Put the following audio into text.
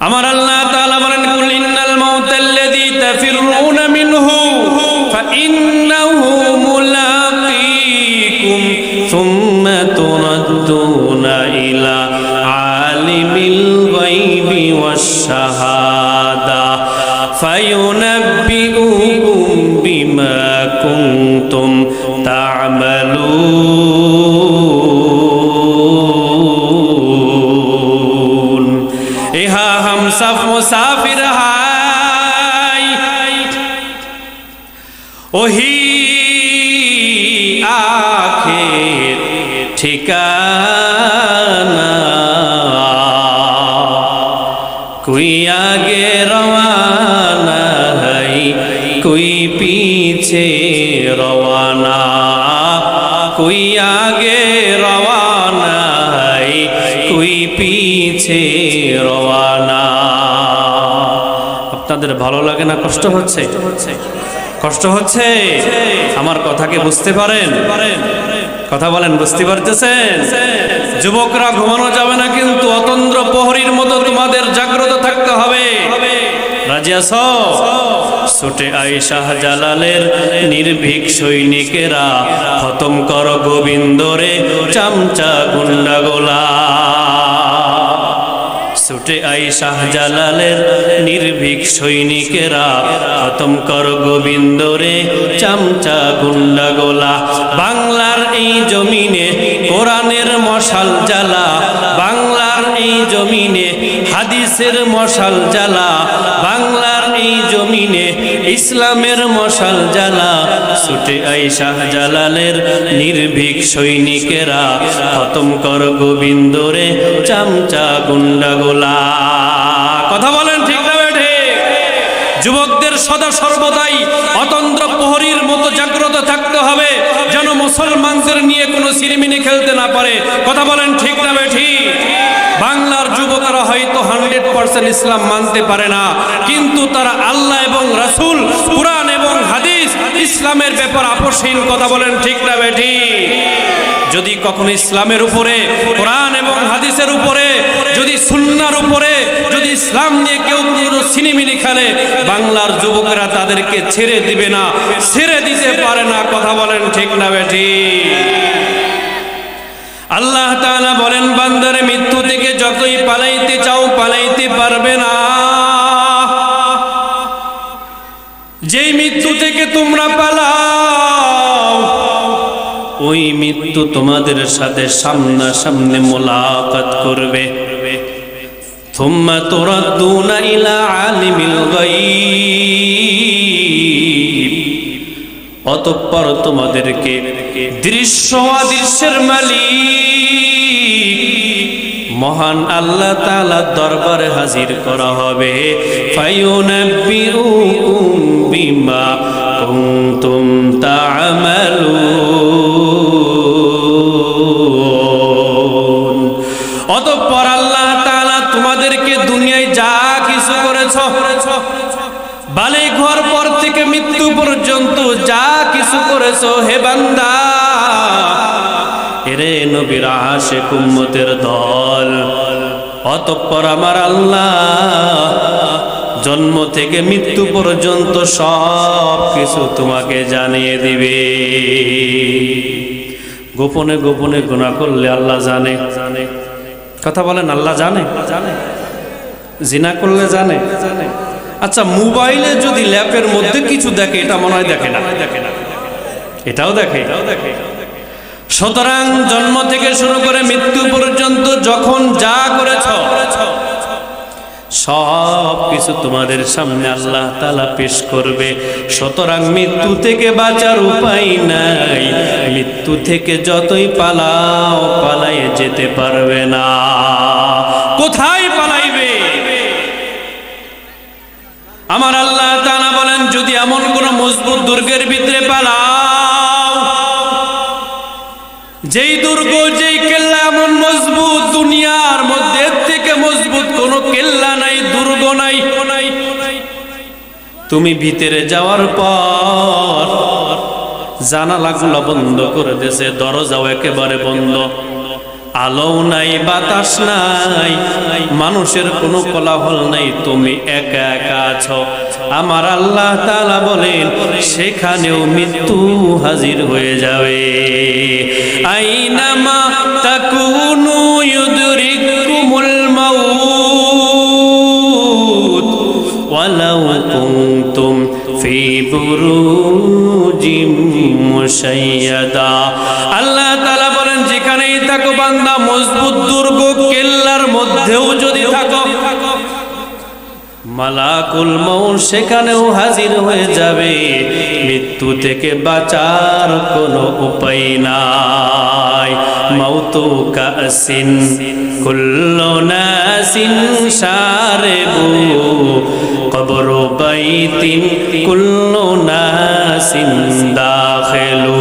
আমার আল্লাহ তাআলা বলেন, কুল ইন্নাল মাউতাল্লাযী তাফিরুনা মিনহু ফাইন্নাহু মুলাকীকুম সুম্মা তুরাদ্দুনা ইলা আলিমিল গায়বি ওয়াশ শাহাদা ফায়ুনাব্বিউকুম বিমা কুনতুম তা'মালুন। ইহা হামসফ মুসাফির হাই ওহি আখির ঠিকানা, कोई आगे रवाना है कोई पीछे रवाना, कोई आगे रवाना है कोई पीछे रवाना। আপনাদের ভালো লাগে না? কষ্ট হচ্ছে? কষ্ট হচ্ছে? আমার কথা কি বুঝতে পারেন? কথা বলেন, বুঝতে পারতেছেন? যুবকরা ঘুমানো যাবে না, কিন্তু অতন্দ্র প্রহরীর মতো তোমাদের জাগ্রত থাকতে হবে। রাজি আছো? ছুটে আয় শাহজালালের নির্ভীক সৈনিকেরা, খতম কর গোবিন্দরে চামচা গুন্ডাগোলা। ছুটে আয় শাহজালালের নির্ভীক সৈনিকেরা, খতম কর গোবিন্দরে চামচা গুন্ডাগোলা। বাংলার এই জমিনে কোরআনের মশাল জ্বালা, বাংলার এই জমিনে হাদিসের মশাল জ্বালা, বাংলার এই জমিনে ইসলামের মশাল জ্বালা। ছুটে আয় শাহজালালের নির্ভীক সৈনিকেরা, খতম কর গোবিন্দরে চামচা গুন্ডাগোলা। কথা বলেন, ঠিক না বেঠে? যুবকদের সদা সর্বদাই অতন্দ্র প্রহরীর মতো জাগ্রত থাকতে হবে, যেন মুসলমানদের নিয়ে কোনো সিরিমিনি খেলতে না পারে। কথা বলেন, ঠিক না বেঠি? বাংলার যুবকরা হয়তো 100% ইসলাম মানতে পারে না, কিন্তু তারা আল্লাহ এবং রাসূল, কুরআন এবং হাদিস, ইসলামের ব্যাপার আপোষহীন। কথা বলেন, ঠিক না বেঠি? যদি কখনো ইসলামের উপরে, কোরআন এবং হাদিসের উপরে, যদি সুন্নাহর উপরে, যদি ইসলাম নিয়ে কেউ কোনো সিনেমিনি খেলে, বাংলার যুবকেরা তাদেরকে ছেড়ে দিবে না, ছেড়ে দিতে পারে না। কথা বলেন, ঠিক না বেঠি? আল্লাহ তাআলা বলেন, বান্দারে মৃত্যু থেকে যতই পালাইতে চাও পালাইতে পারবে না। যেই মৃত্যু থেকে তোমরা পালাও, ওই মৃত্যু তোমাদের সাথে সামনাসামনি মুলাকাত করবে। থুম্মা তুরাদ্দুনা ইলা আলিমিল গায়ব, অতঃপর তোমাদেরকে দৃশ্য অদৃশ্যের মালিক মহান আল্লাহ তাআলার দরবারে হাজির করা হবে। ফায়ুনাব্বিউকুম বিমা কুনতুম তা'মালুন। অতঃপর আল্লাহ তাআলা তোমাদেরকে দুনিয়ায় যা কিছু করেছো, বালিগ হওয়ার পর থেকে মৃত্যু পর্যন্ত যা কিছু করেছো, হে বান্দা, এরে নবীর আশিক উম্মতের দল, অতঃপর আমার আল্লাহ জন্ম থেকে মৃত্যু পর্যন্ত সব কিছু তোমাকে জানিয়ে দিবে। গোপনে গোপনে গুনাহ করলে আল্লাহ জানে। কথা বলেন, আল্লাহ জানে? জিনা করলে জানে? আচ্ছা, মোবাইলে যদি ল্যাপের মধ্যে কিছু দেখে, এটা মনে হয় দেখে না? এটাও দেখে। সুতরাং জন্ম থেকে শুরু করে মৃত্যু পর্যন্ত যখন যা করেছ, সব কিছু তোমাদের সামনে আল্লাহ তাআলা পেশ করবে। সুতরাং মৃত্যু থেকে বাঁচার উপায় নাই। মৃত্যু থেকে যতই পালাও, পালায়ে যেতে পারবে না। কোথায় পালাইবে? আমার আল্লাহ তাআলা বলেন, যদি এমন কোন মজবুত দুর্গের ভিতরে পালাও, যেই দুর্গ, যেই কেল্লা এমন মজবুত, দুনিয়ার মধ্যে থেকে মজবুত কোনো কেল্লা নাই, দুর্গ নাই, তুমি ভিতরে যাওয়ার পর জানালাগুলো বন্ধ করে দিয়েছে, দরজাও একেবারে বন্ধ, আলো নাই, বাতাস নাই, মানুষের কোনো কোলাহল নাই, তুমি একা একা আছো। আমার আল্লাহ তাআলা বলেন সেখানেও মৃত্যু হাজির হয়ে যাবে। আইনামা তাকুনু ইউদরিকুমুল মাউত ওয়ালাউ কুনতুম ফি বুরুজিম মুশাইয়াদা। আল্লাহ তাআলা বলেন যেখানেই থাকো বান্দা, মজবুত দুর্গ কেল্লার মধ্যেও যদি থাকো, মালাকুল মউত সেখানেও হাজির হয়ে যাবে। মৃত্যু থেকে বাঁচার কোনো উপায় নাই। মাউতু কাসিন কুল্লু নাসিন শারিবু কবরু বাইতিন কুল্লু নাসিন দাখিলু।